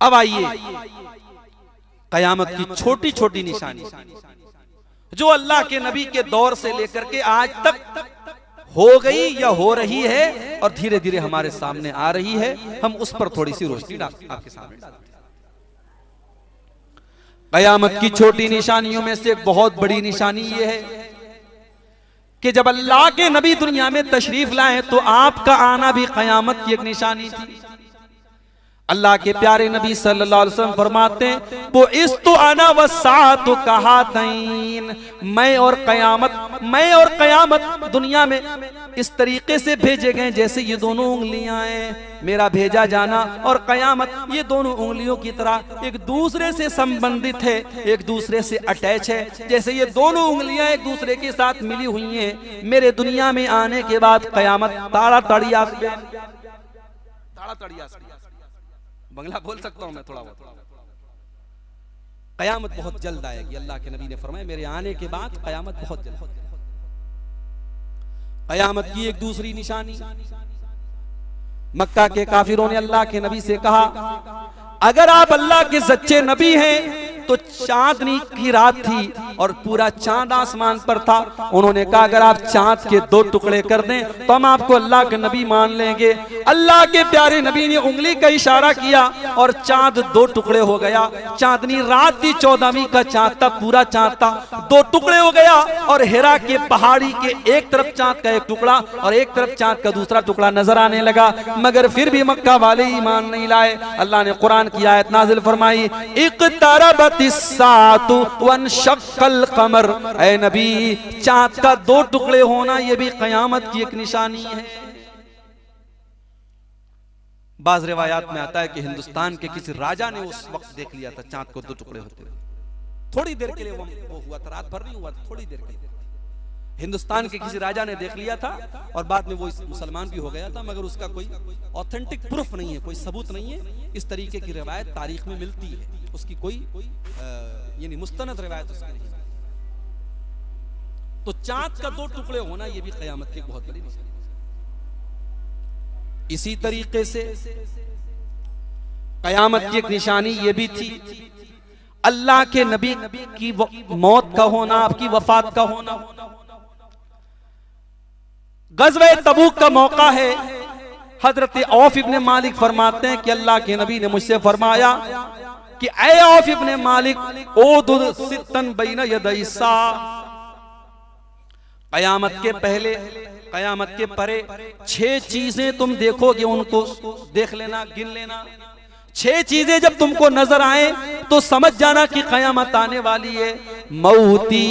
अब आइए कयामत की छोटी छोटी निशानी जो अल्लाह के नबी के दौर से लेकर के आज तक हो गई या हो रही है और धीरे धीरे हमारे सामने आ रही है, हम उस पर थोड़ी सी रोशनी आपके सामने डालते हैं। कयामत की छोटी निशानियों में से एक बहुत बड़ी निशानी ये है कि जब अल्लाह के नबी दुनिया में तशरीफ लाए तो आपका आना भी कयामत की एक निशानी थी। अल्लाह के प्यारे नबी सल्लल्लाहु अलैहि वसल्लम फरमाते हैं वो इस तो आना व सात कहा तईन, मैं और कयामत दुनिया में इस तरीके से भेजे गए जैसे ये दोनों उंगलियां हैं। मेरा भेजा जाना और कयामत ये दोनों उंगलियों की तरह एक दूसरे से संबंधित है, एक दूसरे से अटैच है। जैसे ये दोनों उंगलियां एक दूसरे के साथ मिली हुई हैं, मेरे दुनिया में आने के बाद कयामत ताड़ा तड़िया बंगला बोल सकता हूं मैं थोड़ा बहुत। कयामत बहुत जल्द आएगी। अल्लाह के नबी ने फरमाया मेरे आने के बाद कयामत बहुत जल्द। कयामत की एक दूसरी निशानी, मक्का के काफिरों ने अल्लाह के नबी से कहा अगर आप अल्लाह के सच्चे नबी हैं तो चांदनी की रात थी और पूरा चांद आसमान पर था। उन्होंने कहा अगर आप चांद के 2 टुकड़े कर दें तो हम आपको अल्लाह के नबी मान लेंगे। अल्लाह के प्यारे नबी ने उंगली का इशारा किया और चांद 2 टुकड़े हो गया। चांदनी रात थी, 14वीं का चांद था, पूरा चांद था, 2 टुकड़े हो गया और हिरा के पहाड़ी के एक तरफ चांद का एक टुकड़ा और एक तरफ चांद का दूसरा टुकड़ा नजर आने लगा। मगर फिर भी मक्का वाले ईमान नहीं लाए। अल्लाह ने कुरान की आयत नाजिल फरमाई इक़्तरबत सातु वनशक्कल कमर, ऐ नबी चांद का 2 टुकड़े होना यह भी कयामत की एक निशानी है। बाज रिवायात में आता है कि हिंदुस्तान के किसी राजा ने उस वक्त देख लिया था चांद को 2 टुकड़े होते हुए। थोड़ी देर के लिए वो हुआ था, रात भर नहीं हुआ था, थोड़ी देर के लिए हिंदुस्तान के किसी राजा ने देख लिया था और बाद में वो मुसलमान भी हो गया था। मगर उसका कोई ऑथेंटिक प्रूफ नहीं है, कोई सबूत नहीं है। इस तरीके की रिवायत तारीख में मिलती है, उसकी कोई यानी मुस्तनद रिवायत उसकी नहीं। तो चांद का 2 टुकड़े होना यह भी कयामत की बहुत बड़ी निशानी। इसी तरीके से कयामत की एक निशानी यह भी थी अल्लाह के नबी की मौत का होना, आपकी वफात का होना। गज़वे तबूक का मौका है। हजरत औफ इब्ने मालिक फरमाते हैं कि अल्लाह के नबी ने मुझसे फरमाया कि ऐ औफ इब्ने मालिक ओदुद सित्तन बैन यदै सा, कयामत के पहले कयामत के परे 6 चीजें तुम देखोगे, उनको देख लेना, गिन लेना। 6 चीजें जब तुमको नजर आए तो समझ जाना कि कयामत आने वाली है। मौती,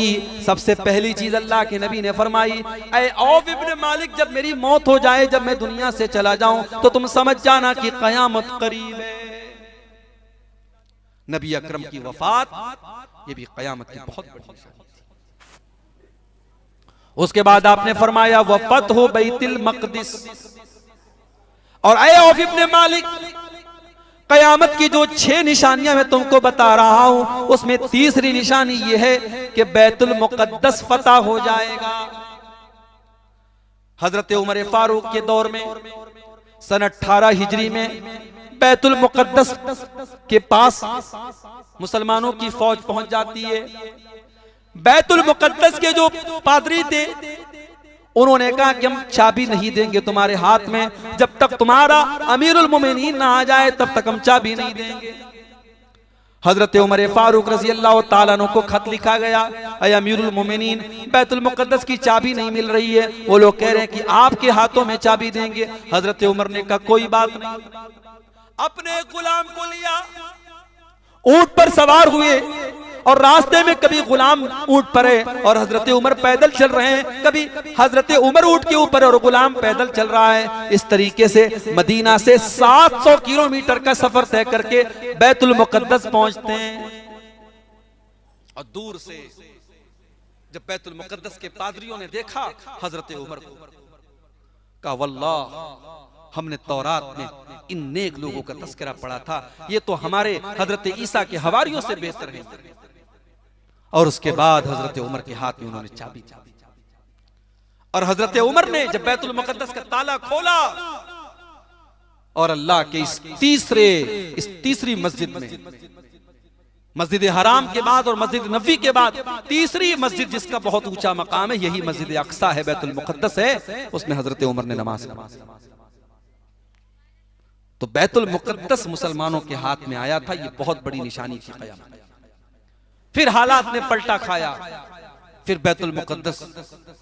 सबसे पहली चीज अल्लाह के नबी ने फरमाई ऐ औफ इब्ने मालिक जब मेरी मौत हो जाए, जब मैं दुनिया से चला जाऊं तो तुम समझ जाना कि कयामत करीब है। नबी अकरम की वफात ये भी कयामत की बहुत बड़ी निशानी थी। उसके बाद आपने फरमाया वफत हो बैतुल मक़दिस, और ऐ औफ इब्ने मालिक कयामत की जो 6 निशानियां मैं तुमको बता रहा हूं उसमें तीसरी निशानी यह है कि बैतुल मुक़द्दस फतह हो जाएगा। हजरत उमर फारूक के दौर में सन 18 हिजरी में बैतुल मुक़द्दस के पास मुसलमानों की फौज पहुंच जाती है। बैतुल मुक़द्दस के जो पादरी थे उन्होंने कहा कि हम चाबी नहीं देंगे तुम्हारे हाथ में, जब तक तुम्हारा अमीरुल मोमिनीन ना आ जाए तब तक हम चाबी नहीं देंगे। हजरत उमर फारूक रज़ी अल्लाह ताला अन्हु को खत लिखा गया, ऐ अमीरुल मोमिनीन बैतुल मुक़द्दस की चाबी नहीं मिल रही है, वो लोग कह रहे हैं कि आपके हाथों में चाबी देंगे। हजरत उमर ने कहा कोई बात नहीं। अपने गुलाम को लिया, ऊंट पर सवार हुए और रास्ते में कभी गुलाम ऊंट पर है और हजरत उमर पैदल चल रहे हैं, कभी हजरत उमर ऊंट के ऊपर और गुलाम पैदल चल रहा है। इस तरीके से मदीना से 700 किलोमीटर का सफर तय करके बैतुल मुक़द्दस पहुंचते हैं। और दूर से जब बैतुल मुक़द्दस के पादरियों ने देखा हजरत उमर को, कहा वल्लाह हमने तौरात में इन नेक लोगों का तस्करा पढ़ा था, ये तो हमारे हजरत ईसा के हवारियों से बेहतर है। और उसके बाद हजरत उमर के हाथ में उन्होंने चाबी और हजरत उमर ने जब बैतुल मुक़द्दस का ताला खोला और अल्लाह के इस तीसरी मस्जिद में, मस्जिद हराम के बाद और मस्जिद नबी के बाद तीसरी मस्जिद जिसका बहुत ऊंचा मकाम है, यही मस्जिद अक्सा है, बैतुल मुक़द्दस है। उसमें हजरत उमर ने नमाज पढ़ी। तो बैतुल मुक़द्दस मुसलमानों के हाथ में आया था, ये बहुत बड़ी निशानी थी क़यामत। फिर हालात ने पलटा खाया, फिर बैतुल मुक़द्दस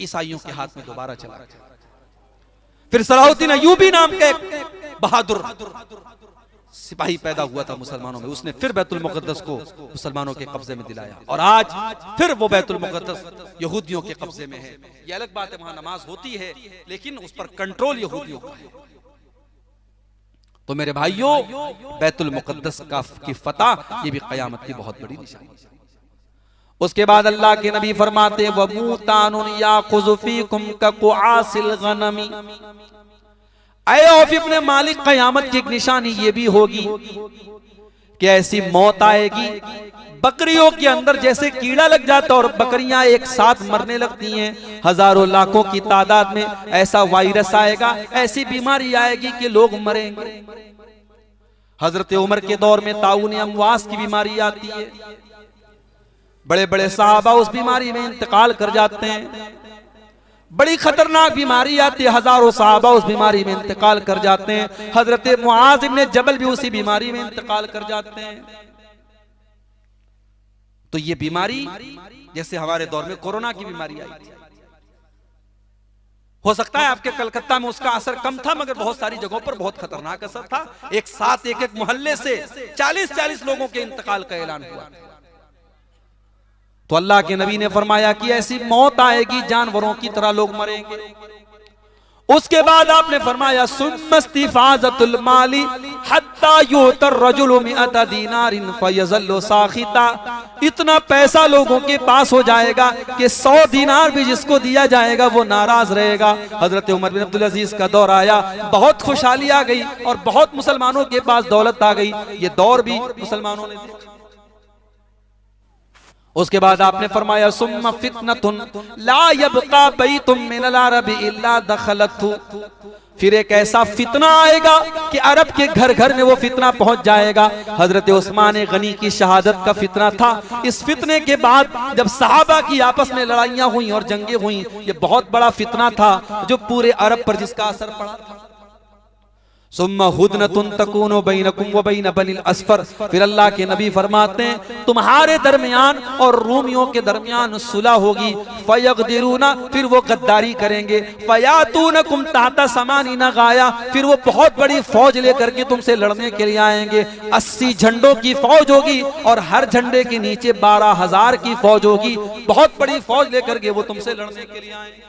ईसाइयों के हाथ में दोबारा चला गया। फिर सलाहुद्दीन अय्यूबी नाम का एक बहादुर सिपाही पैदा हुआ था मुसलमानों में, उसने फिर बैतुल मुक़द्दस को मुसलमानों के कब्जे में दिलाया, और आज फिर वो बैतुल मुक़द्दस यहूदियों के कब्जे में है। ये अलग बात है, वहां नमाज होती है, लेकिन उस पर कंट्रोल यहूदियों का है। तो मेरे भाइयों, बैतुल मुक़द्दस की फतह ये भी क़यामत की बहुत बड़ी निशानी है। उसके बाद अल्लाह के नबी फरमाते वमूतानुन याखुज़ु फीकुम कक़ुआसिल गनमी, ऐ औफ इब्ने मालिक, क़यामत की एक निशानी ये भी होगी कि ऐसी मौत आएगी बकरियों के अंदर जैसे कीड़ा लग जाता और बकरियां एक साथ मरने लगती हैं, हजारों लाखों की तादाद में ऐसा वायरस आएगा, ऐसी बीमारी आएगी कि लोग मरेंगे। हजरत उमर के दौर में ताऊन अमवास की बीमारी आती है, बड़े बड़े साहबा उस बीमारी में इंतकाल कर जाते हैं। बड़ी खतरनाक बीमारी आती है, हजारों साहबा उस बीमारी में इंतकाल कर जाते हैं। हजरत मुआज इब्ने जबल भी उसी बीमारी में इंतकाल कर जाते हैं। तो ये बीमारी जैसे हमारे दौर में कोरोना की बीमारी आई थी, हो सकता है आपके कलकत्ता में उसका असर कम था, मगर बहुत सारी जगहों पर बहुत खतरनाक असर था। एक साथ एक एक मोहल्ले से 40-40 लोगों के इंतकाल का ऐलान हुआ। तो अल्लाह के नबी ने फरमाया कि ऐसी मौत आएगी, जानवरों की तरह लोग मरेंगे। उसके बाद आपने फरमाया सुम्मस्तिफाज़तुल माली हत्ता युतर रजुलु मिअता दीनारिन फयज़ल्लु साखिता, इतना पैसा लोगों के पास हो जाएगा कि 100 दीनार भी जिसको दिया जाएगा वो नाराज रहेगा। हजरत उमर बिन अब्दुल अजीज का दौर आया, बहुत खुशहाली आ गई और बहुत मुसलमानों के पास दौलत आ गई। ये दौर भी मुसलमानों ने देखा। उसके बाद आपने फरमाया सुम्मा फितनतुन ला यबका बैतुम मिनल अरबी इल्ला दखलतहु, फिर एक ऐसा फितना आएगा कि अरब के घर घर में वो फितना पहुंच जाएगा। हजरत उस्मान गनी की शहादत का फितना था। इस फितने के बाद जब सहाबा की आपस में लड़ाइयां हुई और जंगें हुई, ये बहुत बड़ा फितना था जो पूरे अरब पर जिसका असर पड़ा था। सुम्मा हुदनतुन तकूनु बैनकुम व बैन बनिल अस्फर, फिर अल्लाह के नबी फरमाते हैं तुम्हारे दरमियान और रूमियों के दरमियान सुलह होगी। फयगदिरूना, फिर वो गद्दारी करेंगे। फयातूनकुम ताता समानीना गाया, फिर वो बहुत बड़ी फौज लेकर के तुमसे लड़ने के लिए आएंगे। 80 झंडों की फौज होगी और हर झंडे के नीचे 12,000 की फौज होगी। बहुत बड़ी फौज लेकर के वो तुमसे लड़ने के लिए आएंगे।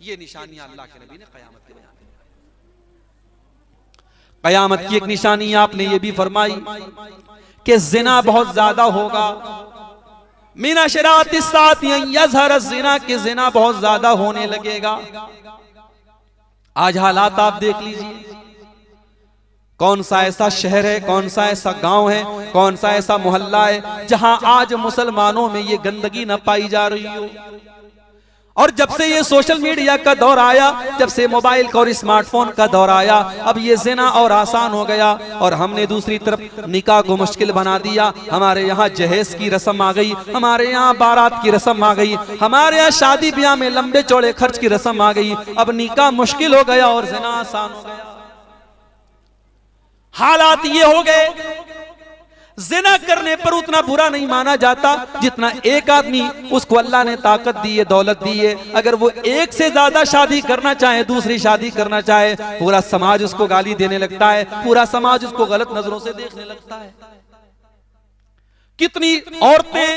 ये निशानियां अल्लाह के नबी ने क़यामत के बयान। क़यामत की एक निशानी आपने ये भी फरमाई कि जिना बहुत ज्यादा होगा। मीना शरातिस साथ यज़हर ज़िना, के जिना बहुत ज्यादा होने लगेगा। आज हालात आप देख लीजिए, कौन सा ऐसा शहर है, कौन सा ऐसा गांव है, कौन सा ऐसा मोहल्ला है जहां आज मुसलमानों में ये गंदगी न पाई जा रही हो। और जब से ये सोशल मीडिया का दौर आया, जब से मोबाइल का और स्मार्टफोन का दौर आया, अब ये ज़िना और आसान हो गया। और हमने दूसरी तरफ निकाह को मुश्किल बना दिया। हमारे यहाँ जहेज की रस्म आ गई, हमारे यहाँ बारात की रस्म आ गई, हमारे यहाँ शादी ब्याह में लंबे चौड़े खर्च की रस्म आ गई। अब निकाह मुश्किल हो गया और ज़िना आसान हो गया। हालात ये हो गए, ज़िना करने पर उतना बुरा नहीं माना जाता जितना एक आदमी, उसको अल्लाह ने ताकत दी है, दौलत दी है, अगर वो एक से ज्यादा शादी करना चाहे, दूसरी शादी करना चाहे, पूरा समाज उसको गाली देने लगता है, पूरा समाज उसको गलत नजरों से देखने लगता है। कितनी औरतें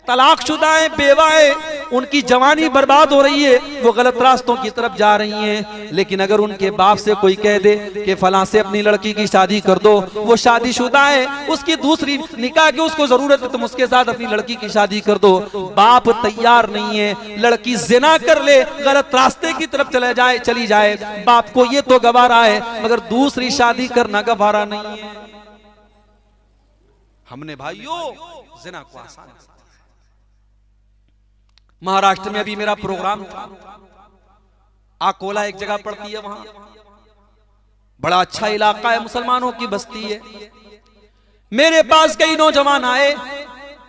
तलाकशुदाएं, बेवाएं, उनकी जवानी बर्बाद हो रही है, वो गलत रास्तों की तरफ जा रही हैं। लेकिन अगर उनके बाप से कोई कह दे कि फलां से अपनी लड़की की शादी कर दो, वो शादीशुदा है, उसकी दूसरी निकाह की उसको जरूरत है, तुम उसके साथ अपनी लड़की की शादी कर दो, बाप तैयार नहीं है। लड़की जिना कर ले, गलत रास्ते की तरफ चली जाए, बाप को ये तो गवारा है, मगर दूसरी शादी करना गवारा नहीं है। हमने भाइयों जिना को आसान, महाराष्ट्र में अभी मेरा प्रोग्राम था, अकोला एक जगह पड़ती है, वहां बड़ा अच्छा इलाका है, मुसलमानों की बस्ती है। मेरे पास कई नौजवान आए,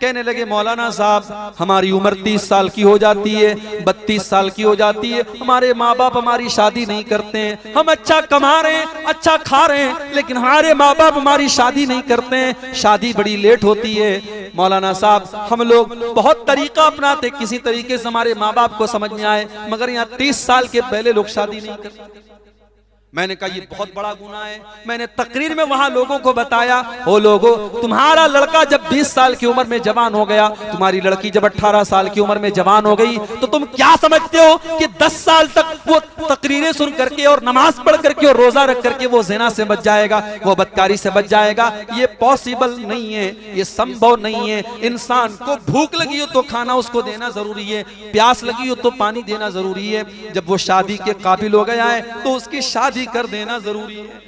कहने लगे मौलाना साहब हमारी उम्र 30 साल की हो जाती है, 32 साल की हो जाती है, हमारे माँ बाप हमारी शादी नहीं करते हैं, हम अच्छा कमा रहे हैं, अच्छा खा रहे हैं, लेकिन हमारे माँ बाप हमारी शादी नहीं करते हैं, शादी बड़ी लेट होती है। मौलाना साहब हम लोग बहुत तरीका अपनाते, किसी तरीके से हमारे माँ बाप को समझ में आए, मगर यहाँ 30 साल के पहले लोग शादी नहीं करते। मैंने कहा ये बहुत बड़ा गुनाह है। मैंने तकरीर में वहां लोगों को बताया, ओ लोगों, तुम्हारा लड़का जब 20 साल की उम्र में जवान हो गया, तुम्हारी लड़की जब 18 साल की उम्र में जवान हो गई, तो तुम क्या समझते हो कि 10 साल तक वो तकरीरें सुन करके और नमाज पढ़ करके और रोजा रख करके वो ज़िना से बच जाएगा, वो बदकारी से बच जाएगा? ये पॉसिबल नहीं है, ये संभव नहीं है। इंसान को भूख लगी हो तो खाना उसको देना जरूरी है, प्यास लगी हो तो पानी देना जरूरी है। जब वो शादी के काबिल हो गया है तो उसकी शादी कर देना जरूरी है।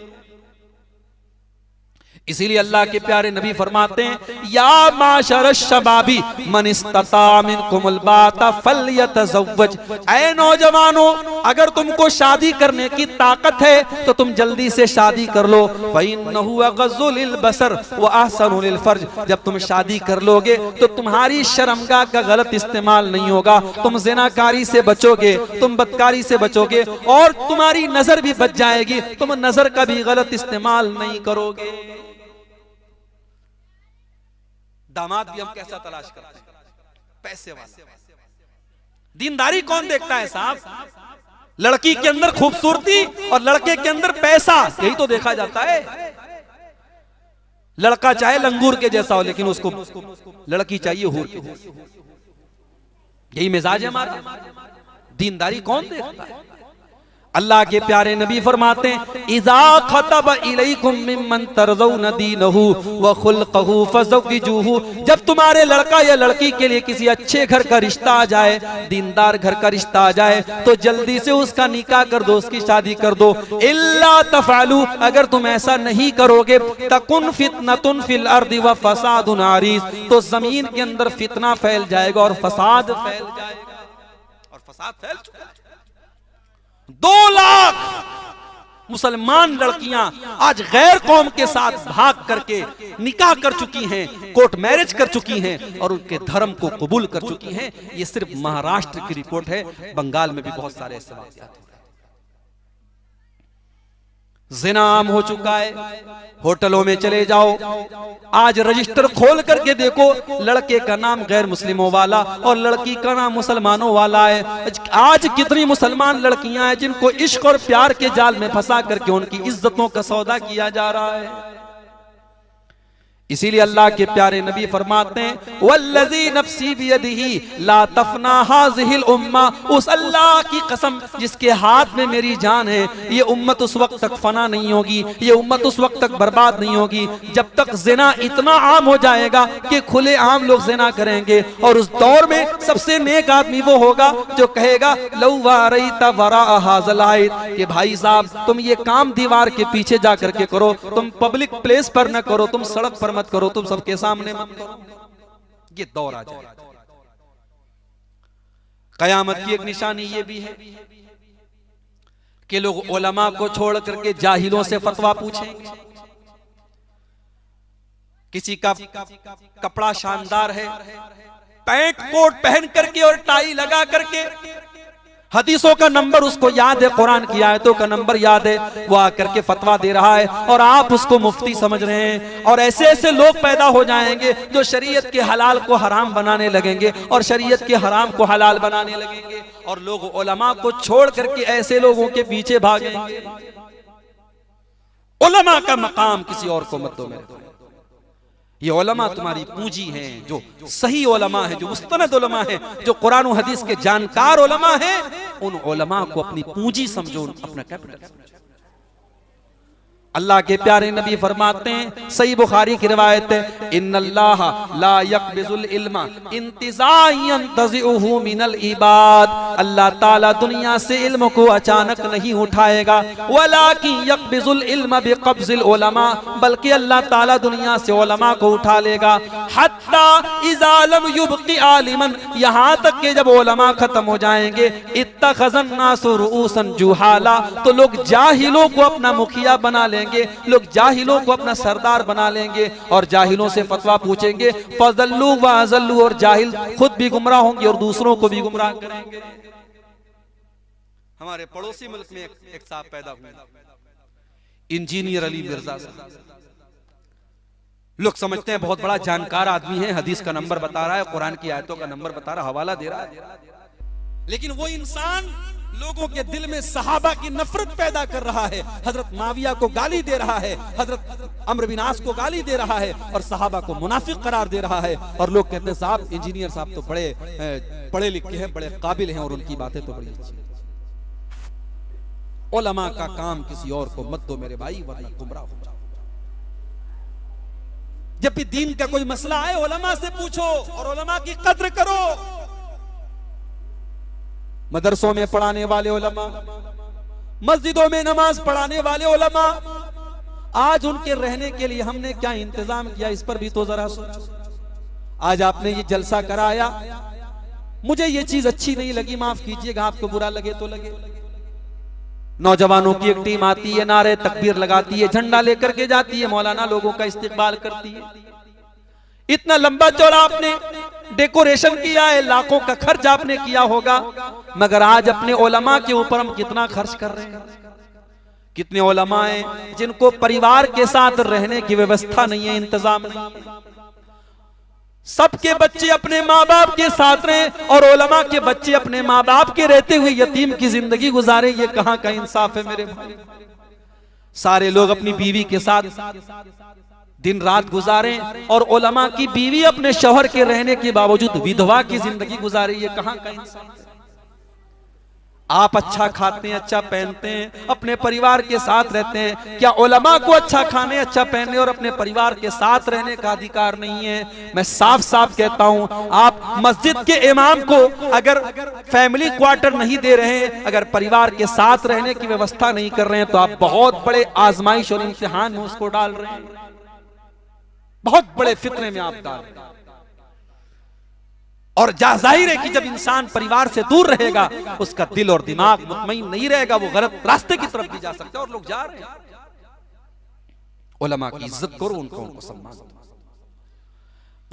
इसीलिए अल्लाह के प्यारे नबी फरमाते हैं, या माशर शबाबी मन इस्तता मिनकुमुल बाता फल्यतज़व्वज। ऐ नौजवानों, अगर तुमको शादी करने की ताकत है तो तुम जल्दी से शादी कर लो। फ़इन्नहु अग़ज़्ज़ु लिलबसर व अहसनु लिलफ़र्ज। जब तुम शादी कर लोगे तो तुम्हारी शर्मगाह का गलत इस्तेमाल नहीं होगा, तुम ज़िनाकारी से बचोगे, तुम बदकारी से बचोगे और तुम्हारी नजर भी बच जाएगी, तुम नजर का भी गलत इस्तेमाल नहीं करोगे। दामाद भी हम कैसा तलाश करते हैं? पैसे वाला। दीनदारी कौन देखता है साहब? लड़की के अंदर खूबसूरती और लड़के के अंदर पैसा, यही तो देखा जाता है। लड़का चाहे लंगूर के जैसा हो, लेकिन उसको लड़की चाहिए हूर के जैसी। यही मिजाज है हमारा। दीनदारी कौन देखता है? अल्लाह के प्यारे नबी फरमाते हैं, इज़ा खतब इलैकुम मिम्मन तरज़ौन दीनहु व खुल्क़हु फज़व्विजूहु। जब तुम्हारे लड़का या लड़की के लिए किसी अच्छे घर का रिश्ता आ जाए, दीनदार घर का रिश्ता आ जाए, तो जल्दी से उसका निकाह कर दो, उसकी शादी कर दो। इल्ला तफ़अलू, अगर तुम ऐसा नहीं करोगे, तकुन फितनतुन फिल अर्दि व फ़सादुन अरीज़, तो जमीन के अंदर फितना फैल जाएगा और फसाद फैल जाएगा। और फसाद फैल चुका है। 2 लाख मुसलमान लड़कियां आज गैर कौम के साथ भाग करके निकाह कर चुकी हैं, कोर्ट मैरिज कर चुकी हैं और उनके धर्म को कबूल कर चुकी हैं। ये सिर्फ महाराष्ट्र की रिपोर्ट है, बंगाल में भी बहुत सारे ऐसे वाक़यात हैं। ज़िना आम हो चुका है। होटलों में चले जाओ, आज रजिस्टर खोल करके देखो, लड़के का नाम गैर मुस्लिमों वाला और लड़की का नाम मुसलमानों वाला है। आज कितनी मुसलमान लड़कियां हैं जिनको इश्क और प्यार के जाल में फंसा करके उनकी इज्जतों का सौदा किया जा रहा है। इसीलिए अल्लाह के प्यारे नबी फरमाते हैं, वल्लज़ी नफ्सी बियदिही ला तफना हाज़िहिल उम्मा। उस अल्लाह की कसम जिसके हाथ में मेरी जान है, ये उम्मत उस वक्त तक फना नहीं होगी, ये उम्मत उस वक्त तक बर्बाद नहीं होगी जब तक ज़िना इतना आम हो जाएगा कि खुले आम लोग ज़िना करेंगे। और उस दौर में सबसे नेक आदमी वो होगा जो कहेगा, लौ वारैता वराअ हाज़ल आयत, कि भाई साहब तुम ये काम दीवार के पीछे जा करके करो, तुम पब्लिक प्लेस पर न करो, तुम सड़क पर मत करो, तुम सबके सामने मत करो। ये दौर आ जाए। कयामत की एक निशानी ये भी है कि लोग उलमा को छोड़ करके जाहिलों से फतवा पूछेंगे। किसी का कपड़ा शानदार है, पैंट कोट पहन करके और टाई लगा करके, हदीसों का नंबर उसको याद है, कुरान की आयतों का नंबर याद है, वो आकर के फतवा दे रहा है और आप उसको मुफ्ती समझ रहे हैं। और ऐसे ऐसे लोग पैदा हो जाएंगे जो शरीयत के हलाल को हराम बनाने लगेंगे और शरीयत के हराम को हलाल बनाने लगेंगे और लोग उलमा को छोड़ करके ऐसे लोगों के पीछे भागेंगे। उलमा का मकाम किसी और को मत दो मेरे भाई। ये उलमा तुम्हारी पूंजी हैं, जो सही उलमा है, जो मुस्तनद उलमा है, जो कुरान और हदीस के जानकार उलमा है, उन उलमा को अपनी पूंजी समझो, अपना कैपिटल समझो। अल्लाह के प्यारे नबी फरमाते हैं, सही बुखारी की रिवायत है, इन्नल्लाह ला यक़बिज़ुल इल्मा इंतिज़ाअन यंतज़िउहु मिनल इबाद। अल्लाह ताला दुनिया से इल्म को अचानक नहीं उठाएगा, वलाकिन यक़बिज़ुल इल्म बिक़ब्ज़िल उलमा, बल्कि अल्लाह ताला दुनिया से उलमा को उठा लेगा। हत्ता इज़ा लम युबक़ि आलिमन, यहाँ तक कि जब उलमा खत्म हो जाएंगे, इत्तख़ज़न नासु रुऊसन जुहाला, तो लोग जाहिलों को अपना मुखिया बना लेंगे, लोग जाहिलों को अपना सरदार बना लेंगे और जाहिलों से फतवा पूछेंगे। फज़ल्लू व अज़ल्लू, और जाहिल खुद भी गुमराह होंगे और दूसरों को भी गुमराह करेंगे। हमारे पड़ोसी मुल्क में एक साहब पैदा हुए, इंजीनियर अली मिर्जा साहब। लोग समझते हैं बहुत बड़ा जानकार आदमी है, हदीस का नंबर बता रहा है, कुरान की आयतों का नंबर बता रहा है, हवाला दे रहा है, लेकिन वो इंसान लोगों के दिल में सहाबा की नफरत पैदा कर रहा है। हजरत माविया को गाली दे रहा है, हजरत अम्र बिन आस को गाली दे रहा है और सहाबा को मुनाफिक करार दे रहा है। और लोग कहते हैं साहब इंजीनियर साहब तो बड़े पढ़े लिखे हैं, बड़े काबिल हैं और उनकी बातें तो बड़ी अच्छी हैं। उलमा का काम किसी और को मत दो मेरे भाई, वरना गुमराह हो जाओ। जब भी दीन का कोई मसला आए उलमा से पूछो और उलमा की कद्र करो। मदरसों में पढ़ाने वाले उलमा, मस्जिदों में नमाज पढ़ाने वाले उलमा, आज उनके रहने के लिए हमने क्या इंतजाम किया, इस पर भी तो जरा सोचो। आज आपने ये जलसा कराया, मुझे ये चीज अच्छी नहीं लगी, माफ कीजिएगा, आपको बुरा लगे तो लगे। नौजवानों की एक टीम आती है, नारे तकबीर लगाती है, झंडा लेकर के जाती है, मौलाना लोगों का इस्तकबाल करती है। इतना लंबा चौड़ा आपने डेकोरेशन किया है, लाखों का खर्च आपने किया होगा, मगर आज अपने उलमा के ऊपर हम कितना खर्च कर रहे हैं। कितने उलमा हैं जिनको परिवार के साथ रहने की व्यवस्था नहीं है, इंतजाम नहीं है। सबके बच्चे अपने माँ बाप के साथ रहें और उलमा के बच्चे अपने माँ बाप के रहते हुए यतीम की जिंदगी गुजारे, ये कहाँ का इंसाफ है मेरे भाई। सारे लोग अपनी बीवी के साथ दिन रात गुजारें और उलमा की बीवी अपने शौहर के रहने के बावजूद विधवा की जिंदगी गुजारे, ये कहाँ का इंसाफ है। आप अच्छा खाते हैं, अच्छा पहनते हैं, अपने परिवार के साथ रहते हैं, क्या उलमा को अच्छा खाने, अच्छा पहनने और अपने परिवार के साथ रहने का अधिकार नहीं है? मैं साफ साफ कहता हूं, आप मस्जिद के इमाम को अगर फैमिली क्वार्टर नहीं दे रहे हैं, अगर परिवार के साथ रहने की व्यवस्था नहीं कर रहे हैं, तो आप बहुत बड़े आजमाइश और इम्तिहान में उसको डाल रहे हैं, बहुत बड़े फितने में आप डाल रहे हैं। और जाहिर है कि जब इंसान परिवार से दूर रहेगा, उसका दिल और दिमाग मुतमईन नहीं रहेगा, वो गलत रास्ते की तरफ भी जा सकता है। और लोग जा रहे हैं। उलमा की इज्जत करो, उनको सम्मान दो।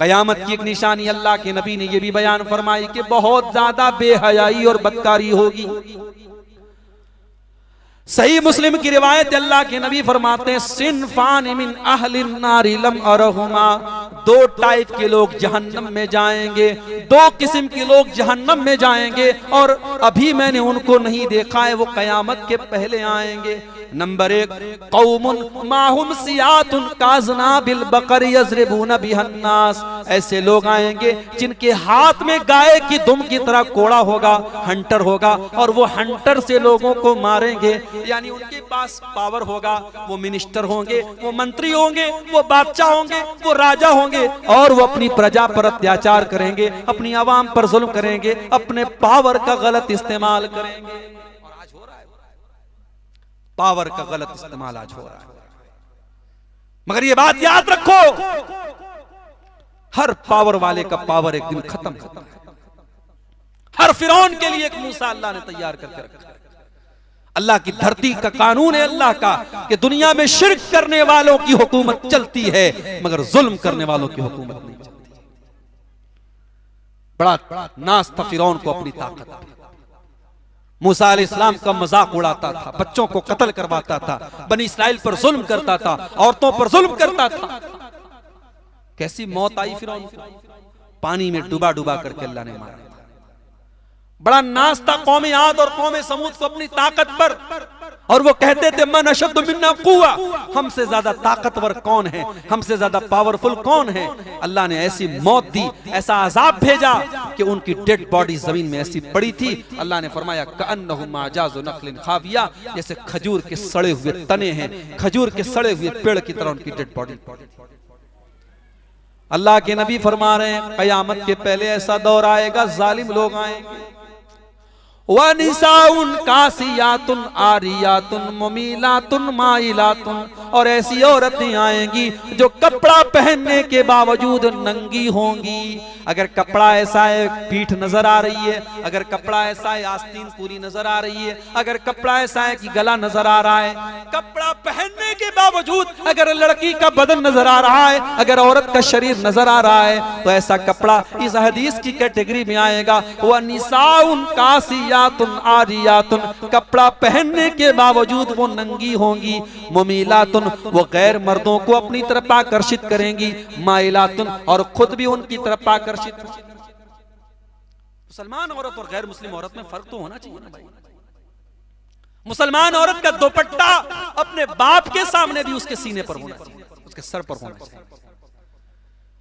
कयामत की एक निशानी अल्लाह के नबी ने यह भी बयान फरमाई कि बहुत ज्यादा बेहयाई और बदकारी होगी। सही मुस्लिम की रिवायत, अल्लाह के नबी फरमाते हैं, सिनफान मिन अहलिन नारी लम अरहुमा, दो टाइप के लोग जहन्नम में जाएंगे, दो किस्म के लोग जहन्नम में जाएंगे और अभी मैंने उनको नहीं देखा है, वो कयामत के पहले आएंगे। नंबर एक, कौमुन माहुम सियातुन काजना बिल बकर यजरिबून बिहन्नास, ऐसे लोग आएंगे जिनके हाथ में गाय की दुम की तरह कोड़ा होगा, हंटर होगा, और वो हंटर से लोगों को मारेंगे। यानी उनके पास पावर होगा, वो मिनिस्टर होंगे, वो मंत्री होंगे, वो बादशाह होंगे, वो राजा होंगे, और वो अपनी प्रजा पर अत्याचार करेंगे, अपनी आवाम पर जुल्म करेंगे, अपने पावर का गलत इस्तेमाल करेंगे। पावर का गलत इस्तेमाल आज हो रहा है। मगर ये बात याद रखो, हर पावर वाले का पावर एक दिन खत्म होता है। हर फिरौन के लिए एक मूसा अल्लाह ने तैयार करके रखा है। अल्लाह की धरती का कानून है अल्लाह का कि दुनिया में शिर्क करने वालों की हुकूमत चलती है, मगर जुल्म करने वालों की हुकूमत नहीं चलती। बड़ा नाज था फिरौन को अपनी ताकत। मूसा अलैहिस्सलाम का मजाक उड़ाता था, बच्चों को कत्ल करवाता था, बनी इस्राइल पर जुल्म करता था, औरतों पर जुल्म करता था। कैसी मौत आई फिरौन को? पानी में डुबा डुबा करके अल्लाह ने मारा था। बड़ा नाज था कौम आद और कौम समूद को अपनी ताकत पर, और वो कहते थे मन अशद्दु मिन्ना कुव्वा, हमसे ज्यादा ताकतवर कौन है, हमसे ज्यादा पावरफुल कौन है। अल्लाह ने ऐसी मौत दी, ऐसा अजाब भेजा कि उनकी डेड बॉडी जमीन में ऐसी पड़ी थी। अल्लाह ने फरमाया कअन्नहु माजाज़ु नखलिन खाविया, जैसे खजूर के सड़े हुए तने हैं, खजूर के सड़े हुए पेड़ की तरह उनकी डेड बॉडी। अल्लाह के नबी फरमा रहे हैं कयामत के पहले ऐसा दौर आएगा, जालिम लोग आएंगे, वनिसाउन कासियातुन आरियातुन मुमीलातुन माइलातुन, और ऐसी औरतें आएंगी जो कपड़ा पहनने के बावजूद नंगी होंगी। अगर कपड़ा ऐसा है पीठ नजर आ रही है, अगर कपड़ा ऐसा है आस्तीन पूरी नजर आ रही है, अगर कपड़ा ऐसा है कि गला नजर आ रहा है, कपड़ा पहनने के बावजूद अगर लड़की का बदन नजर आ रहा है, अगर औरत का शरीर नजर आ रहा है, तो ऐसा कपड़ा इस हदीस की कैटेगरी में आएगा। वह निसाउन कासियातुन आरियातुन, कपड़ा पहनने के बावजूद वो नंगी होंगी, मुमीलातुन, वो गैर मर्दों को अपनी तरफ आकर्षित करेंगी, माइलातुन, और खुद भी उनकी तरफ आकर्षित। मुसलमान औरत और गैर मुस्लिम औरत में फर्क तो होना चाहिए ना भाई। मुसलमान औरत का दुपट्टा अपने बाप के सामने भी उसके सीने पर होना चाहिए, उसके सर पर होना चाहिए।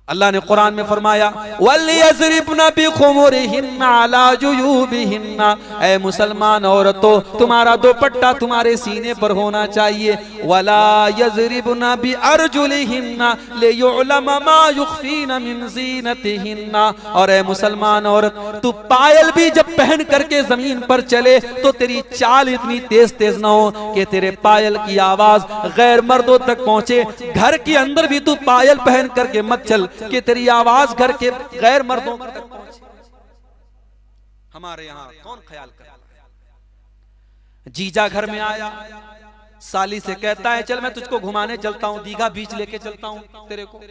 अल्लाह ने कुरान में फरमाया वलियज़रिबना बिखुमुरिहिन्ना अला जुयूबिहिन्ना, ऐ मुसलमान औरतों तुम्हारा दुपट्टा तुम्हारे सीने पर होना चाहिए। वला यज़रिबना बिअरजुलिहिन्ना लियुअलम मा युख्फीना मिन ज़ीनतिहिन्ना, और ऐ मुसलमान औरत तू पायल भी जब पहन करके जमीन पर चले तो तेरी चाल इतनी तेज तेज ना हो कि तेरे पायल की आवाज गैर मर्दों तक पहुंचे। घर के अंदर भी तू पायल पहन करके मत चल कि तेरी आवाज घर के गैर मर्दों तक पहुंचे। हमारे यहां कौन ख्याल कर, जीजा घर में आया, साली से कहता है चल मैं तुझको घुमाने चलता हूं, दीघा बीच लेके चलता हूं तेरे को,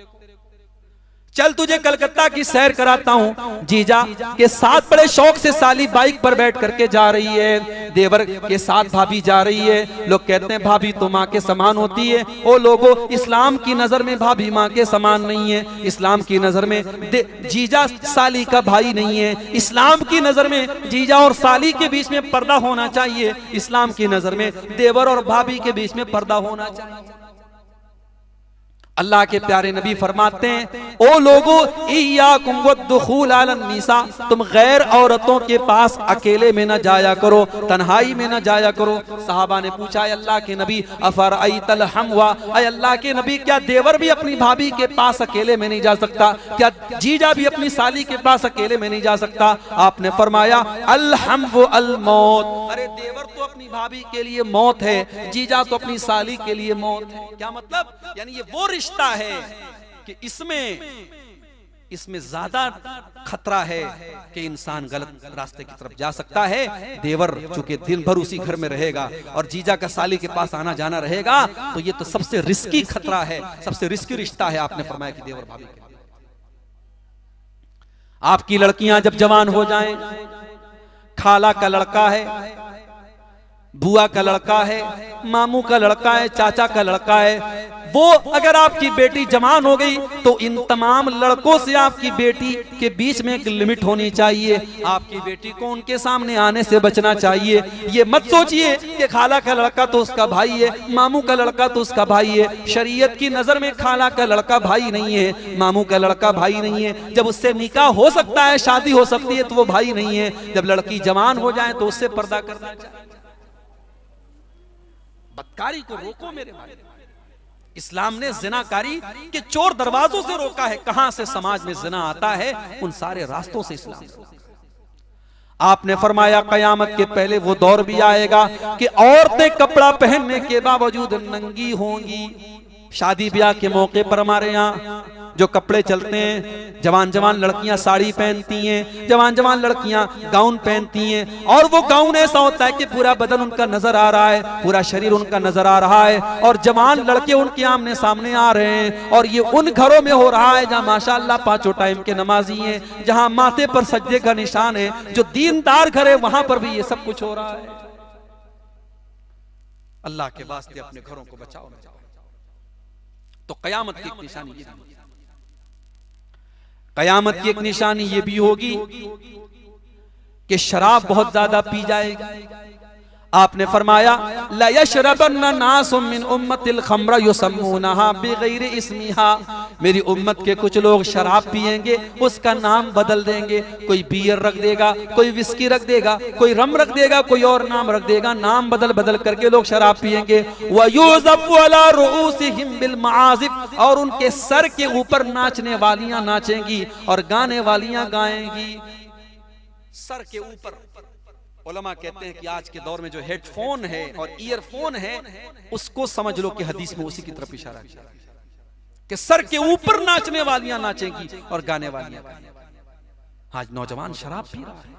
चल तुझे कलकत्ता की सैर कराता हूं। जीजा के साथ बड़े शौक से साली बाइक पर बैठ करके जा रही है, देवर के साथ भाभी जा रही है। लोग कहते हैं भाभी तो माँ के समान होती है। ओ लोगों, इस्लाम की नजर में भाभी माँ के समान नहीं है। इस्लाम की नजर में जीजा साली का भाई नहीं है। इस्लाम की नजर में जीजा और साली के बीच में पर्दा होना चाहिए। इस्लाम की नजर में देवर और भाभी के बीच में पर्दा होना चाहिए। अल्लाह के प्यारे नबी फरमाते हैं ओ लोगो इय्याकुम वद्दुखूल अलन निसा, तुम गैर औरतों के पास अकेले में न जाया करो, तन्हाई में न जाया करो। सहाबा ने पूछा अल्लाह के नबी अफरअयतल हमवा, अल्लाह के नबी क्या देवर भी अपनी भाभी के पास अकेले में नहीं जा सकता? क्या जीजा भी अपनी साली के पास अकेले में नहीं जा सकता? आपने फरमाया अल हमवु अल मौत, अरे देवर तो अपनी भाभी के लिए मौत है, जीजा तो अपनी साली के लिए मौत है। क्या मतलब? यानी ये वो रिश्ता है कि इसमें ज्यादा खतरा है कि इंसान गलत रास्ते की तरफ जा सकता है। देवर चूंकि दिन भर उसी घर में रहेगा और जीजा का साली के पास आना जाना रहेगा, तो ये तो सबसे रिस्की खतरा है, सबसे रिस्की रिश्ता है। आपने फरमाया कि देवर भाभी के लिए। आपकी लड़कियां जब जवान हो जाएं, खाला का लड़का है, बुआ का लड़का है, मामू का लड़का है, चाचा का लड़का है, वो अगर आपकी बेटी जवान हो गई तो इन तमाम लड़कों से आपकी बेटी के बीच में एक लिमिट होनी चाहिए। आपकी बेटी को उनके सामने आने से बचना चाहिए। ये मत सोचिए कि खाला का लड़का तो उसका भाई है, मामू का लड़का तो उसका भाई है। शरीयत की नजर में खाला का लड़का भाई नहीं है, मामू का लड़का भाई नहीं है। जब उससे निकाह हो सकता है, शादी हो सकती है, तो वो भाई नहीं है। जब लड़की जवान हो जाए तो उससे पर्दा करना चाहिए। बदकारी को रोको मेरे भाई। इस्लाम ने जिनाकारी के चोर दरवाजों से रोका है। कहां से समाज में जिना आता है, उन सारे रास्तों से इस्लाम ने रोका। आपने फरमाया कयामत के पहले वो दौर भी आएगा कि औरतें कपड़ा पहनने के बावजूद नंगी होंगी। शादी ब्याह के मौके पर हमारे यहाँ जो कपड़े चलते हैं, जवान जवान लड़कियां साड़ी पहनती हैं, जवान जवान लड़कियां गाउन पहनती हैं, और वो गाउन ऐसा होता है कि पूरा बदन उनका नजर आ रहा है, पूरा शरीर उनका नजर आ रहा है, और जवान लड़के उनके आमने सामने आ रहे हैं। और ये उन घरों में हो रहा है जहां माशाअल्लाह पांचों टाइम के नमाजी हैं, जहां माथे पर सज्जे का निशान है, जो दीनदार घर है वहां पर भी ये सब कुछ हो रहा है। अल्लाह के वास्ते अपने घरों को बचाओ। तो कयामत की एक निशानी ये, कयामत की एक निशानी ये भी होगी कि शराब बहुत ज्यादा पी जाएगी। आपने फरमाया ला यशरबन्ना नासुम मिन उम्मतिल खम्रा युसम्मूनहा बिगैरि इस्मिहा, मेरी उम्मत के कुछ लोग शराब पिएंगे, उसका नाम बदल देंगे, कोई बियर रख देगा, कोई विस्की रख देगा, कोई रम रख देगा, कोई और नाम रख देगा, नाम बदल बदल करके लोग शराब पिएंगे। व युज़फ़ु अला रुऊसिहिम बिल मआज़िफ़, और उनके सर के ऊपर नाचने वालियां नाचेंगी और गाने वालियां गाएंगी। सर के ऊपर उलमा कहते हैं कि आज के दौर में जो हेडफोन है और ईयरफोन है, उसको समझ लो कि हदीस में उसी की तरफ इशारा किया कि सर के ऊपर नाचने वालियां नाचेंगी और गाने वालियां गाएंगी। आज नौजवान शराब पी रहा है,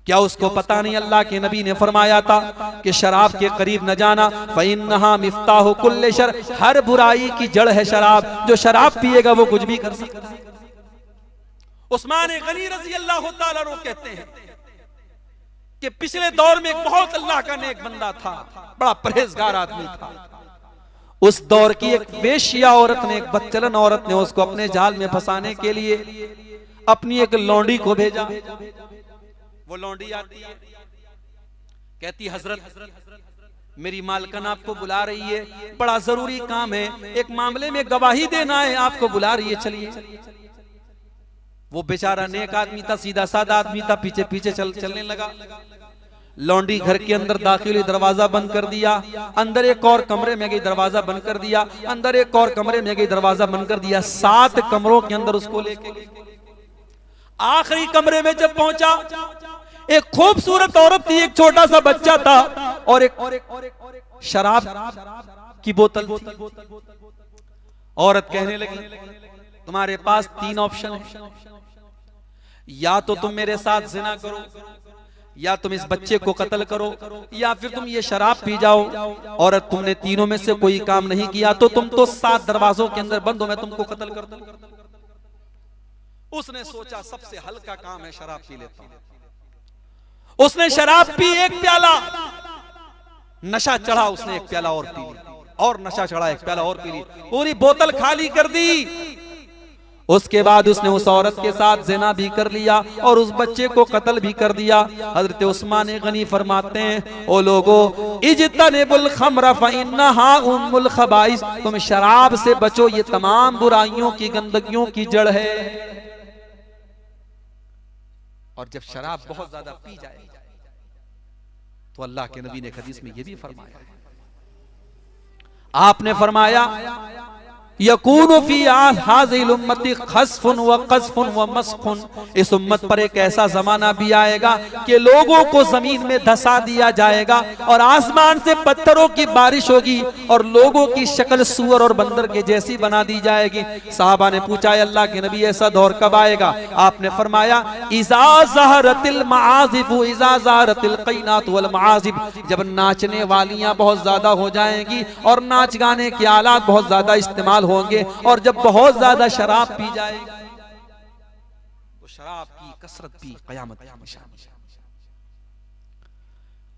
क्या उसको पता नहीं अल्लाह के नबी ने फरमाया था कि शराब के करीब न जाना, फ़इन्नहा मिफ्ताहु कुल्लि शर, हर बुराई की जड़ है शराब। जो शराब पिएगा वो कुछ भी कर सकता है। उस्मान गनी रज़ी अल्लाह तआला अन्हु कहते हैं कि पिछले दौर में एक बहुत अल्लाह का नेक बंदा था, बड़ा परहेजगार आदमी था। उस दौर की एक वेश्या औरत ने, एक बदचलन औरत ने उसको अपने जाल में फंसाने के लिए अपनी एक लौंडी को भेजा। वो लौंडी आती है, कहती हजरत मेरी मालकन आपको बुला रही है, बड़ा जरूरी काम है, एक मामले में गवाही देना है, आपको बुला रही है, चलिए। वो बेचारा नेक आदमी था, सीधा साधा आदमी था, पीछे पीछे चलने लगा। लौंडी घर के अंदर दाखिल हुई, दरवाजा बंद कर दिया, अंदर एक और कमरे में गई, दरवाजा बंद कर दिया, अंदर एक और कमरे में गई, दरवाजा बंद कर दिया। 7 कमरों के अंदर उसको लेके गई। आखिरी कमरे में जब पहुंचा, एक खूबसूरत औरत थी, एक छोटा सा बच्चा था और एक शराब की बोतल थी। औरत कहने लगी तुम्हारे पास 3 ऑप्शन है, या तो तुम मेरे साथ जिना करो, या तुम इस बच्चे को कत्ल करो, या फिर तुम ये शराब पी जाओ। और तुमने तीनों में से कोई काम नहीं किया तो तुम तो 7 दरवाजों के अंदर बंद हो, मैं तुमको कत्ल कर दूं। उसने सोचा सबसे हल्का काम है, शराब पी लेता हूं। उसने शराब पी, एक प्याला, नशा चढ़ा, उसने एक प्याला और पी ली, और नशा चढ़ा, एक प्याला और पी ली, पूरी बोतल खाली कर दी। उसके बाद उसने उस औरत के साथ ज़िना भी कर लिया और उस बच्चे को कत्ल भी कर दिया। हजरत उस्मान गनी फरमाते हैं, ओ लोगो इज्तनिबुल खम्र फइन्नहा उम्मुल खबाइस, तुम शराब से बचो, ये तमाम बुराइयों की, गंदगियों की जड़ है। और जब शराब बहुत ज्यादा पी जाए तो अल्लाह के नबी ने हदीस में यह भी फरमाया, आपने फरमाया यकूनु फी हाज़िल उम्मती खस्फुन व क़ज़्फ़ुन व मस्ख़ुन, इस उम्मत पर एक ऐसा जमाना भी आएगा कि लोगों को जमीन में धसा दिया जाएगा और आसमान से पत्थरों की बारिश होगी और लोगों की शक्ल सूअर और बंदर के जैसी बना दी जाएगी। साहबा ने पूछा अल्लाह के नबी ऐसा दौर कब आएगा? आपने फरमाया इज़ा ज़हरतिल मआज़िफ़ु इज़ा ज़हरतिल क़ैनात वल मआज़िफ़, जब नाचने वालियां बहुत ज्यादा हो जाएंगी और नाच गाने के आलात बहुत ज्यादा इस्तेमाल होंगे, और जब बहुत ज्यादा शराब पी जाएगी तो शराब की कसरत भी कयामत की निशानी।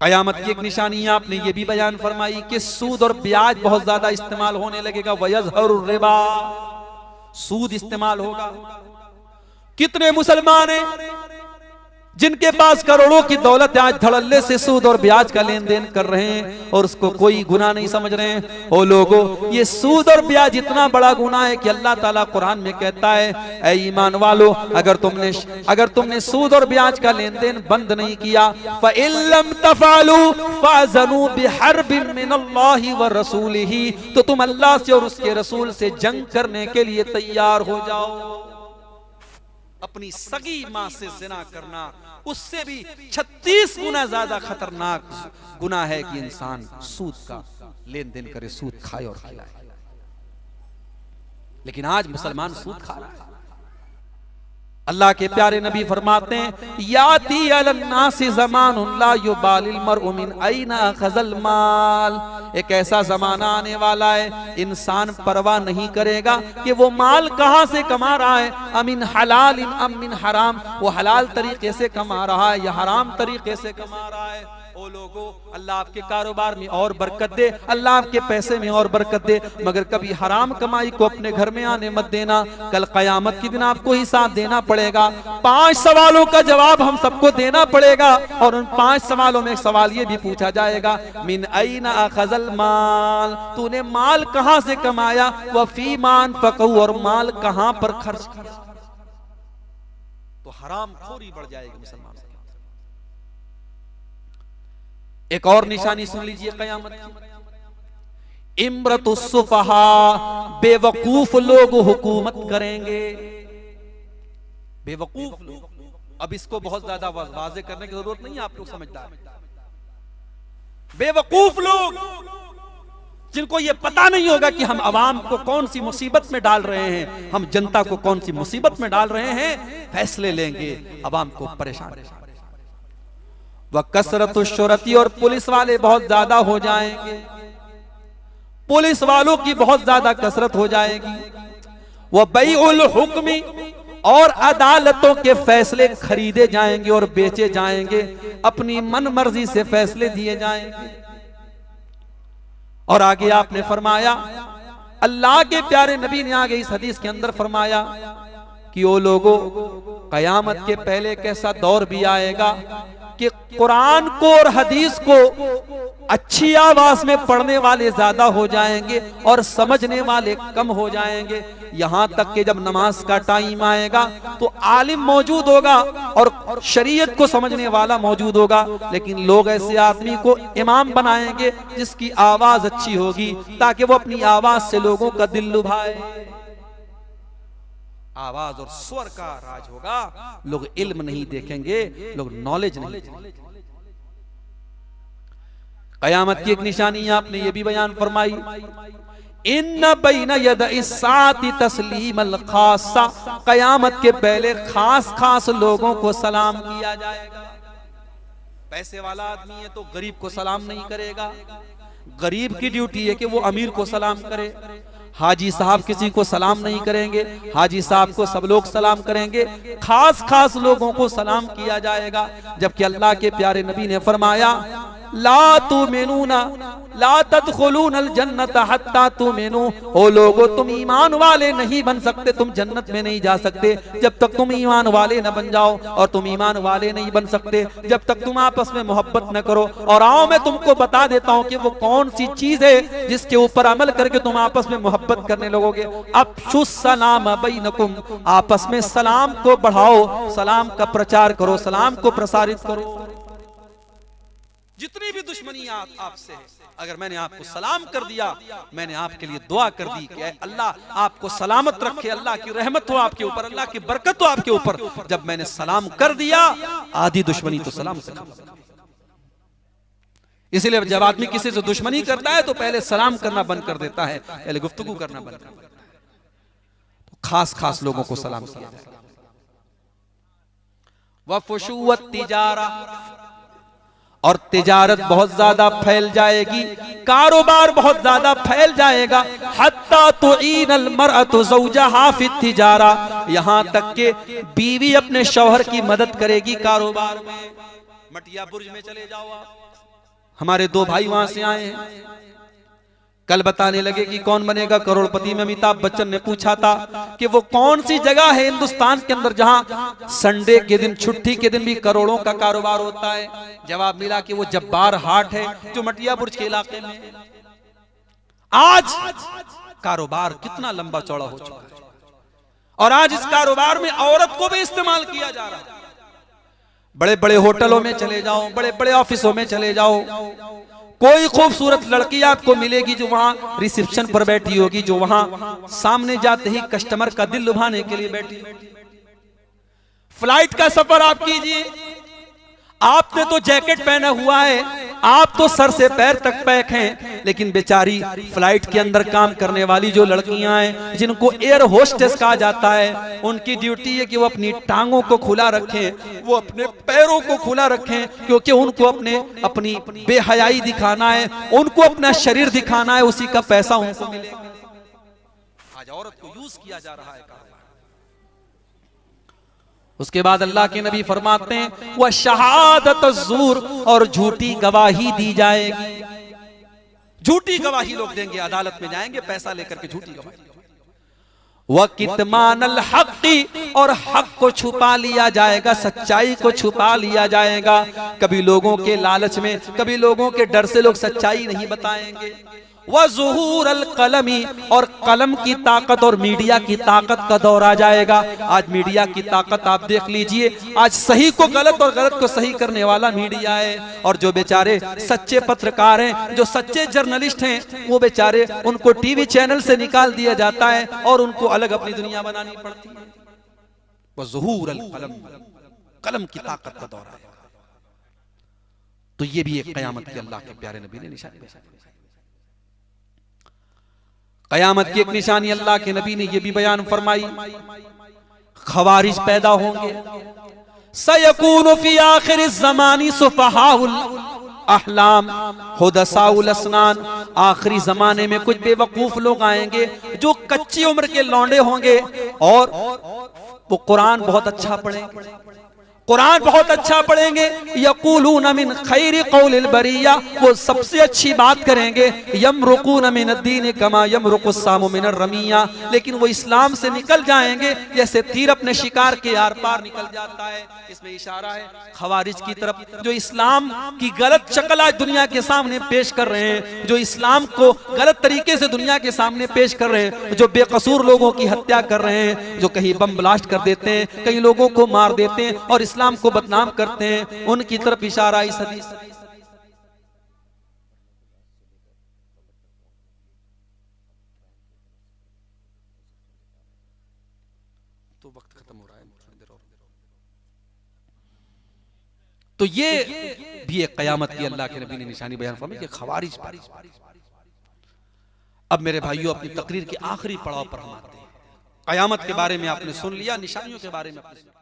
कयामत की एक निशानी है, आपने ये भी बयान फरमाई कि सूद और ब्याज बहुत ज्यादा इस्तेमाल होने लगेगा। वयज़हरुर रिबा, सूद इस्तेमाल होगा। कितने मुसलमान हैं जिनके पास करोड़ों की दौलत आज धड़ल्ले से सूद और ब्याज का लेन देन कर रहे हैं और उसको कोई गुनाह नहीं समझ रहे हैं। ओ लोगों, ये सूद और ब्याज इतना बड़ा गुनाह है कि अल्लाह ताला कुरान में कहता है, ऐ ईमान वालो, अगर तुमने सूद और ब्याज का लेन देन बंद नहीं किया, फ़इल्लम तफ़अलू फ़अज़नू बिहर्बिन मिनल्लाहि व रसूलिही, तो तुम अल्लाह से और उसके रसूल से जंग करने के लिए तैयार हो जाओ। अपनी सगी मां से जिना करना उससे भी 36 गुना ज्यादा खतरनाक गुनाह है कि इंसान सूद का लेन देन करे, सूद खाए और खिलाए। लेकिन आज मुसलमान सूद खा रहा है। अल्लाह के प्यारे नबी फरमाते हैं याती अलन्नासी ज़मानुन ला युबालिल मर्उ मिन ऐना अख़ज़ल माल, एक ऐसा जमाना आने वाला है इंसान परवाह नहीं करेगा कि वो माल कहां से कमा रहा है, अमिन हलाल अम मिन हराम, वो हलाल तरीके से कमा रहा है या हराम तरीके से कमा रहा है। ओ लोगो अल्लाह आपके कारोबार में और बरकत दे, अल्लाह आपके पैसे में और बरकत दे, मगर कभी हराम कमाई को अपने घर में आने मत देना। कल कयामत के दिन आपको हिसाब देना पड़ेगा। 5 सवालों का जवाब हम सबको देना पड़ेगा और उन 5 सवालों में एक सवाल ये भी पूछा जाएगा, मिन अयना अखज़ल माल, तूने माल कहां से कमाया, व फी मान फकहू, और माल कहां पर खर्च किया। तो हराम खोरी बढ़ जाएगी मुसलमान। एक और निशानी सुन लीजिए कयामत की, इम्रतुस्सुफहा, बेवकूफ लोग हुकूमत करेंगे। बेवकूफ लोग, अब इसको बहुत ज्यादा वाज़े करने की जरूरत नहीं है, आप लोग समझदार। बेवकूफ लोग जिनको ये पता नहीं होगा कि हम अवाम को कौन सी मुसीबत में डाल रहे हैं, हम जनता को कौन सी मुसीबत में डाल रहे हैं, फैसले लेंगे, अवाम को परेशान। वह कसरतुश्शुरती, और पुलिस वाले बहुत ज्यादा हो जाएंगे, पुलिस वालों की बहुत ज्यादा कसरत हो जाएगी। वह बैउल हुक्मी, और अदालतों के फैसले खरीदे जाएंगे और बेचे जाएंगे, अपनी मन मर्जी से फैसले दिए जाएंगे। और आगे आपने फरमाया, अल्लाह के प्यारे नबी ने आगे इस हदीस के अंदर फरमाया कि ओ लोगों, कयामत के पहले एक ऐसा दौर भी आएगा कि कुरान को और हदीस को अच्छी आवाज में पढ़ने वाले ज्यादा हो जाएंगे और समझने वाले कम हो जाएंगे। यहां तक कि जब नमाज का टाइम आएगा तो आलिम मौजूद होगा और शरीयत को समझने वाला मौजूद होगा, लेकिन लोग ऐसे आदमी को इमाम बनाएंगे जिसकी आवाज अच्छी होगी, ताकि वो अपनी आवाज से लोगों का दिल लुभाए। आवाज और स्वर का राज होगा, लोग इल्म नहीं देखेंगे, लोग नॉलेज नहीं देखेंगे। कयामत की एक निशानी आपने ये भी बयान फरमाई, इन्न बैना यदइस्साति तस्लीमल खासा, कयामत के पहले खास खास लोगों को सलाम किया जाएगा। पैसे वाला आदमी है तो गरीब को सलाम नहीं करेगा, गरीब की ड्यूटी है कि वो अमीर को सलाम करे। हाजी साहब किसी को सलाम नहीं करेंगे, हाजी साहब को सब लोग सलाम करेंगे, खास खास लोगों को सलाम किया जाएगा। जबकि अल्लाह के प्यारे नबी ने फरमाया, ला तुमिनूना ला तदखुलूनल जन्नत हत्ता तुमिनू, ओ लोगो तुम ईमान वाले नहीं बन सकते, तुम जन्नत में नहीं जा सकते जब तक तुम ईमान वाले न बन जाओ, और तुम ईमान वाले नहीं बन सकते जब तक तुम आपस में मोहब्बत न करो। और आओ मैं तुमको बता देता हूं कि वो कौन सी चीज है जिसके ऊपर अमल करके तुम आपस में मोहब्बत करने लगोगे। अफशुस सलाम बैनकुम, आपस में सलाम को बढ़ाओ, सलाम का प्रचार करो, सलाम को प्रसारित करो। जितनी भी दुश्मनी आपसे है, अगर मैंने आपको सलाम कर दिया, मैंने आपके लिए दुआ कर दी कि अल्लाह आपको सलामत रखे, अल्लाह की रहमत हो आपके ऊपर, अल्लाह की बरकत हो आपके ऊपर। जब मैंने सलाम कर दिया, आधी दुश्मनी तो सलाम से खत्म। इसलिए जब आदमी किसी से दुश्मनी करता है तो पहले सलाम करना बंद कर देता है, पहले गुफ्तगू करना बंद कर देता है। तो खास खास लोगों को सलाम किया जाएगा। वफुशुवत तिजारा, और तिजारत बहुत ज्यादा फैल जाएगी, कारोबार बहुत ज्यादा फैल जाएगा। हत्ता तुईनल मरअतु ज़ौजहा फी तिजारा, यहां तक के बीवी अपने शौहर की मदद करेगी कारोबार में। मटिया बुर्ज में चले जाओ आप, हमारे 2 भाई वहां से आए हैं, कल बताने लगे कि कौन बनेगा करोड़पति में। अमिताभ बच्चन ने पूछा था कि वो कौन सी जगह है हिंदुस्तान के अंदर जहां संडे के दिन, छुट्टी के दिन भी करोड़ों का कारोबार होता है। जवाब मिला कि वो जब्बार हाट है जो मटिया बुर्ज के इलाके में। आज कारोबार कितना लंबा चौड़ा हो चुका है, और आज इस कारोबार में औरत को भी इस्तेमाल किया जा रहा है। बड़े बड़े होटलों में चले जाओ, बड़े बड़े ऑफिसों में चले जाओ, कोई खूबसूरत लड़की आपको मिलेगी जो वहां रिसेप्शन पर बैठी होगी, जो वहां सामने जाते ही कस्टमर का दिल लुभाने के लिए बैठी। फ्लाइट का सफर आप कीजिए, आपने तो जैकेट पहना हुआ है, आप तो सर से पैर तक पैक हैं, लेकिन बेचारी फ्लाइट के अंदर काम करने वाली जो लड़कियां हैं, जिनको एयर होस्टेस कहा जाता है, उनकी ड्यूटी है कि वो अपनी टांगों को खुला रखें, वो अपने पैरों को खुला रखें, क्योंकि उनको अपनी बेहयाई दिखाना है, उनको अपना शरीर दिखाना है, उसी का पैसा उनको मिलेगा। आज औरत को यूज किया जा रहा है। उसके बाद अल्लाह के नबी फरमाते हैं वह शहादत ज़ूर, और झूठी गवाही दी जाएगी। झूठी गवाही लोग देंगे, अदालत में जाएंगे पैसा लेकर के झूठी गवाही। वह कितमानल हक़ी, और हक को छुपा लिया जाएगा, सच्चाई को छुपा लिया जाएगा। कभी लोगों के लालच में, कभी लोगों के डर से लोग सच्चाई नहीं बताएंगे। वह ज़ुहूर अल कलमी, और कलम की ताकत और मीडिया की ताकत का दौर आ जाएगा। आज मीडिया की ताकत आप देख लीजिए, आज सही को गलत और गलत को सही करने वाला मीडिया है। और जो बेचारे सच्चे पत्रकार हैं, जो सच्चे जर्नलिस्ट हैं, वो बेचारे उनको टीवी चैनल से निकाल दिया जाता है और उनको अलग अपनी दुनिया बनानी पड़ती है। वह ज़ुहूर अल कलम, कलम की ताकत का दौर आएगा। तो ये भी एक कयामत की अल्लाह के प्यारे नबी ने निशानी बताई। कयामत की एक निशानी अल्लाह के नबी ने यह भी बयान फरमाई, खवारिज पैदा होंगे। सयकूनु फी आखिर ज़मानी सुफहाउल अहलाम हुदसाउल असनान, आखिरी जमाने में कुछ बेवकूफ लोग आएंगे जो कच्ची उम्र के लौंडे होंगे और वो कुरान बहुत अच्छा पढ़ेंगे, कुरान बहुत अच्छा पढ़ेंगे। यक़ूलून मिन खैरि क़ौलिल बरिया, वो सबसे अच्छी बात करेंगे। यमरुकून मिन अद्दीन कमा यमरुकुस्सामु मिन रमिया, लेकिन वो इस्लाम से निकल जाएंगे जैसे तीर अपने शिकार के आर पार निकल जाता है। इसमें इशारा है खवारिज की तरफ, जो इस्लाम की गलत शक्ल आज दुनिया के सामने पेश कर रहे हैं, जो इस्लाम को गलत तरीके से दुनिया के सामने पेश कर रहे हैं, जो बेकसूर लोगों की हत्या कर रहे हैं, जो कहीं बम ब्लास्ट कर देते हैं, कहीं लोगों को मार देते हैं और इस्लाम को बदनाम करते हैं, उनकी तरफ इशारा इस हदीस। तो वक्त खत्म हो रहा है, तो ये भी एक कयामत की अल्लाह के नबी ने निशानी बयान फरमाई कि खवारिज। अब मेरे भाइयों, अपनी तकरीर के आखिरी पड़ाव पर हम आते हैं। कयामत के बारे में आपने सुन लिया, निशानियों के बारे में आपने सुन लिया।